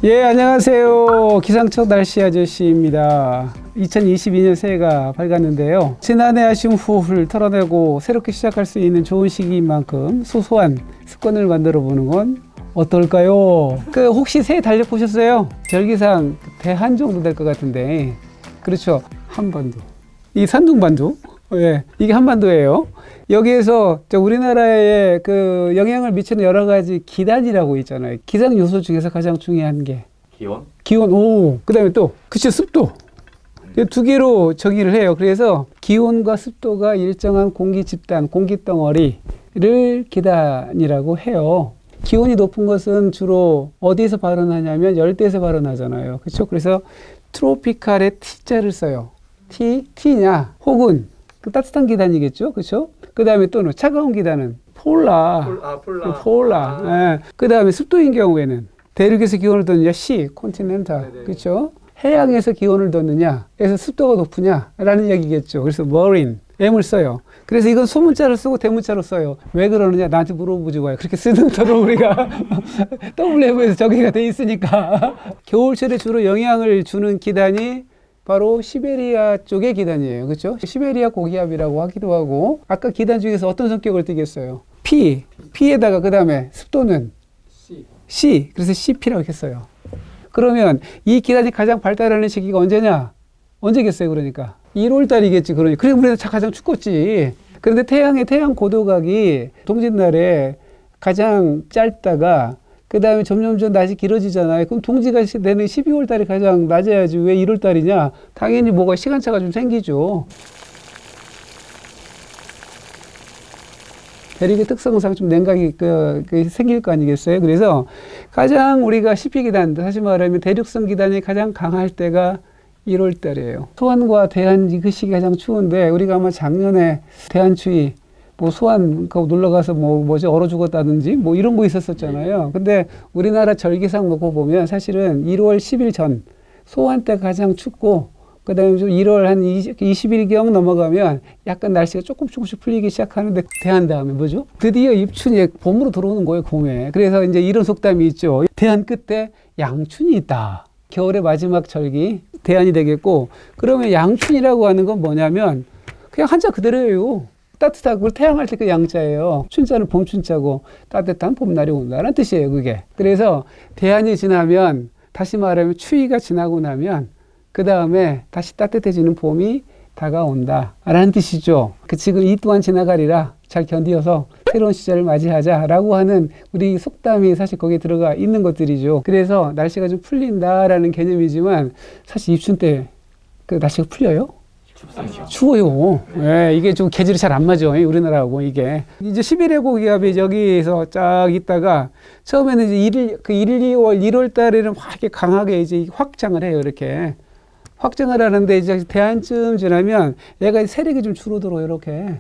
예, 안녕하세요. 기상청 날씨 아저씨입니다. 2022년 새해가 밝았는데요. 지난해 아쉬운 후를 털어내고 새롭게 시작할 수 있는 좋은 시기인 만큼 소소한 습관을 만들어 보는 건 어떨까요? 혹시 새해 달려보셨어요? 절기상 대한 정도 될 것 같은데, 그렇죠. 한반도. 이 산둥반도. 예, 이게 한반도예요. 여기에서 우리나라에 영향을 미치는 여러 가지 기단이라고 있잖아요. 기상 요소 중에서 가장 중요한 게 기온? 기온, 오. 그 다음에 또, 그치, 습도. 두 개로 정의를 해요. 그래서 기온과 습도가 일정한 공기 집단, 공기 덩어리를 기단이라고 해요. 기온이 높은 것은 주로 어디에서 발원하냐면 열대에서 발원하잖아요. 그렇죠? 그래서 트로피칼에 T자를 써요. T냐? 혹은 따뜻한 기단이겠죠? 그렇죠? 그 다음에 또는 차가운 기단은 폴라. 폴라. 예. 그 다음에 습도인 경우에는 대륙에서 기온을 뒀느냐? C, 콘티넨탈. 그렇죠? 해양에서 기온을 뒀느냐? 그래서 습도가 높으냐라는 얘기겠죠. 그래서 머린, M을 써요. 그래서 이건 소문자를 쓰고 대문자로 써요. 왜 그러느냐? 나한테 물어보지 마요. 그렇게 쓰도록 우리가 WM에서 정의가 돼 있으니까. 겨울철에 주로 영향을 주는 기단이 바로 시베리아 쪽의 기단이에요. 그렇죠? 시베리아 고기압이라고 하기도 하고, 아까 기단 중에서 어떤 성격을 띠겠어요? P에다가 그 다음에 습도는 C. 그래서 CP라고 했어요. 그러면 이 기단이 가장 발달하는 시기가 언제냐? 언제겠어요? 그러니까 1월달이겠지. 그러니까 그래 우리는 가장 춥겠지. 그런데 태양 고도각이 동짓날에 가장 짧다가 그 다음에 점점 낮이 길어지잖아요. 그럼 동지가 되는 12월 달이 가장 낮아야지. 왜 1월 달이냐? 당연히 뭐가 시간차가 좀 생기죠. 대륙의 특성상 좀 냉각이 생길 거 아니겠어요? 그래서 가장 우리가 시피기단, 다시 말하면 대륙성 기단이 가장 강할 때가 1월 달이에요. 소환과 대한 그 시기 가장 추운데, 우리가 아마 작년에 대한추위, 소환 놀러 가서 얼어 죽었다든지 이런 거 있었었잖아요. 근데 우리나라 절기상 놓고 보면 사실은 1월 10일 전 소환 때 가장 춥고, 그 다음에 좀 1월 한 20일경 넘어가면 약간 날씨가 조금씩 풀리기 시작하는데, 대한 다음에 뭐죠? 드디어 입춘이 봄으로 들어오는 거예요, 봄에. 그래서 이제 이런 속담이 있죠. 대한 끝에 양춘이 있다. 겨울의 마지막 절기, 대한이 되겠고, 그러면 양춘이라고 하는 건 뭐냐면 그냥 한자 그대로예요. 따뜻하고 태양할 때 그 양자예요. 춘자는 봄춘자고 따뜻한 봄날이 온다는 뜻이에요, 그게. 그래서 대한이 지나면, 다시 말하면 추위가 지나고 나면 그 다음에 다시 따뜻해지는 봄이 다가온다 라는 뜻이죠. 지금 이 또한 지나가리라 잘 견디어서 새로운 시절을 맞이하자라고 하는 우리 속담이 사실 거기에 들어가 있는 것들이죠. 그래서 날씨가 좀 풀린다라는 개념이지만 사실 입춘 때 날씨가 풀려요? 추워요. 예, 이게 좀 계절이 잘 안 맞아, 우리나라하고 이게. 이제 시베리아 고기압이 여기에서 쫙 있다가 처음에는 이제 1월 달에는 확 이렇게 강하게 이제 확장을 해요, 이렇게. 확장을 하는데 이제 대한쯤 지나면 얘가 세력이 좀 줄어들어요, 이렇게.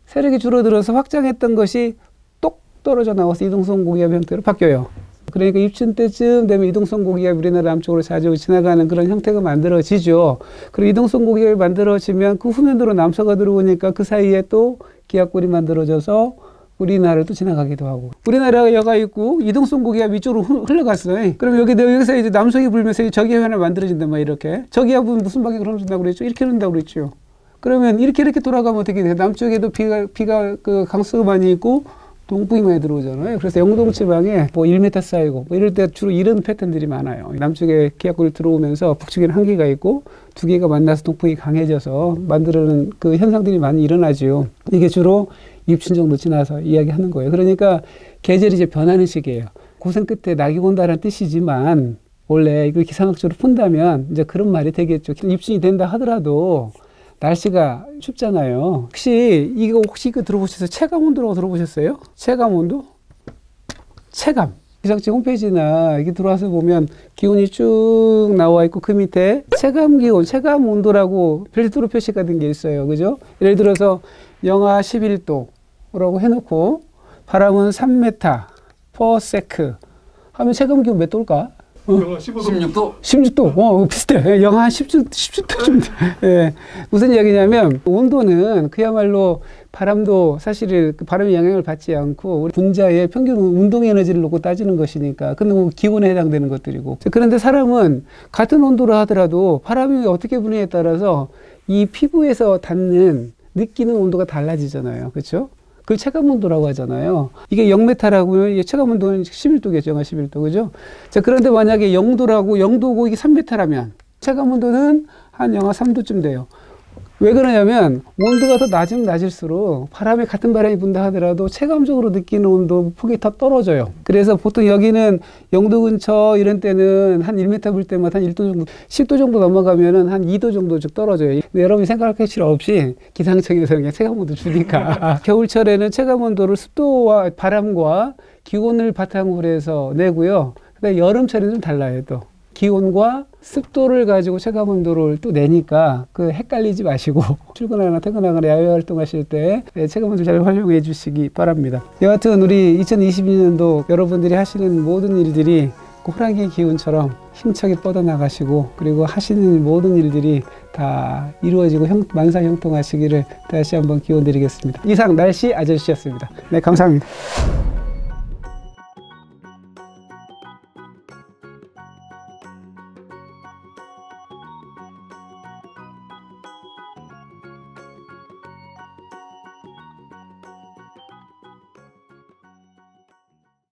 세력이 줄어들어서 확장했던 것이 똑 떨어져 나와서 이동성 고기압 형태로 바뀌어요. 그러니까 입춘 때쯤 되면 이동성 고기압이 우리나라 남쪽으로 자주 지나가는 그런 형태가 만들어지죠. 그리고 이동성 고기압이 만들어지면 그 후면으로 남서가 들어오니까 그 사이에 또 기압골이 만들어져서 우리나라를 또 지나가기도 하고. 우리나라가 여가 있고 이동성 고기압 이쪽으로 흘러갔어요. 그럼 여기서 이제 남서기 불면서 저기압이 하나 만들어진단 말이에요, 이렇게. 저기압은 무슨 방향으로 흐른다고 그랬죠? 이렇게 흐른다고 그랬죠. 그러면 이렇게 돌아가면 어떻게 돼요? 남쪽에도 비가 강수가 많이 있고 동풍이 많이 들어오잖아요. 그래서 영동 지방에 1m 쌓이고 이럴 때 주로 이런 패턴들이 많아요. 남쪽에 기압골이 들어오면서 북쪽에는 한기가 있고 두 개가 만나서 동풍이 강해져서 만드는 그 현상들이 많이 일어나죠. 이게 주로 입춘 정도 지나서 이야기하는 거예요. 그러니까 계절이 이제 변하는 시기예요. 고생 끝에 낙이 온다는 뜻이지만 원래 이걸 기상학적으로 푼다면 이제 그런 말이 되겠죠. 입춘이 된다 하더라도 날씨가 춥잖아요. 혹시 들어보셨어요? 체감온도라고 들어보셨어요? 체감온도? 체감. 기상청 홈페이지나 이게 들어와서 보면 기온이 쭉 나와 있고 그 밑에 체감 기온, 체감 온도라고 별도로 표시가 된 게 있어요. 그죠? 예를 들어서 영하 11도라고 해놓고 바람은 3m per sec 하면 체감 기온 몇 도일까? 영하 16도? 16도. 비슷해. 영하 10도 정도. 예. 무슨 이야기냐면, 온도는 그야말로 바람도 사실은 그 바람의 영향을 받지 않고 우리 분자의 평균 운동 에너지를 놓고 따지는 것이니까 그건 기온에 해당되는 것들이고. 그런데 사람은 같은 온도로 하더라도 바람이 어떻게 부느냐에 따라서 이 피부에서 닿는 느끼는 온도가 달라지잖아요. 그렇죠? 그걸 체감 온도라고 하잖아요. 이게 0m라고요. 체감 온도는 11도겠죠. 영하 11도. 그죠? 자, 그런데 만약에 0도라고 0도고 이게 3m라면 체감 온도는 한 영하 3도쯤 돼요. 왜 그러냐면 온도가 더 낮으면 낮을수록 같은 바람이 분다 하더라도 체감적으로 느끼는 온도 폭이 더 떨어져요. 그래서 보통 여기는 0도 근처 이런 때는 한 1m 불 때마다 한 1도 정도, 10도 정도 넘어가면은 한 2도 정도 쭉 떨어져요. 근데 여러분이 생각할 필요 없이 기상청에서 그냥 체감 온도 주니까. 겨울철에는 체감 온도를 습도와 바람과 기온을 바탕으로 해서 내고요. 근데 여름철에는 좀 달라요, 또. 기온과 습도를 가지고 체감 온도를 또 내니까 그 헷갈리지 마시고 출근하거나 퇴근하거나 야외 활동하실 때 체감 온도 잘 활용해 주시기 바랍니다. 여하튼 우리 2022년도 여러분들이 하시는 모든 일들이 그 호랑이 기운처럼 힘차게 뻗어나가시고 그리고 하시는 모든 일들이 다 이루어지고 만사형통하시기를 다시 한번 기원 드리겠습니다. 이상 날씨 아저씨였습니다. 네, 감사합니다.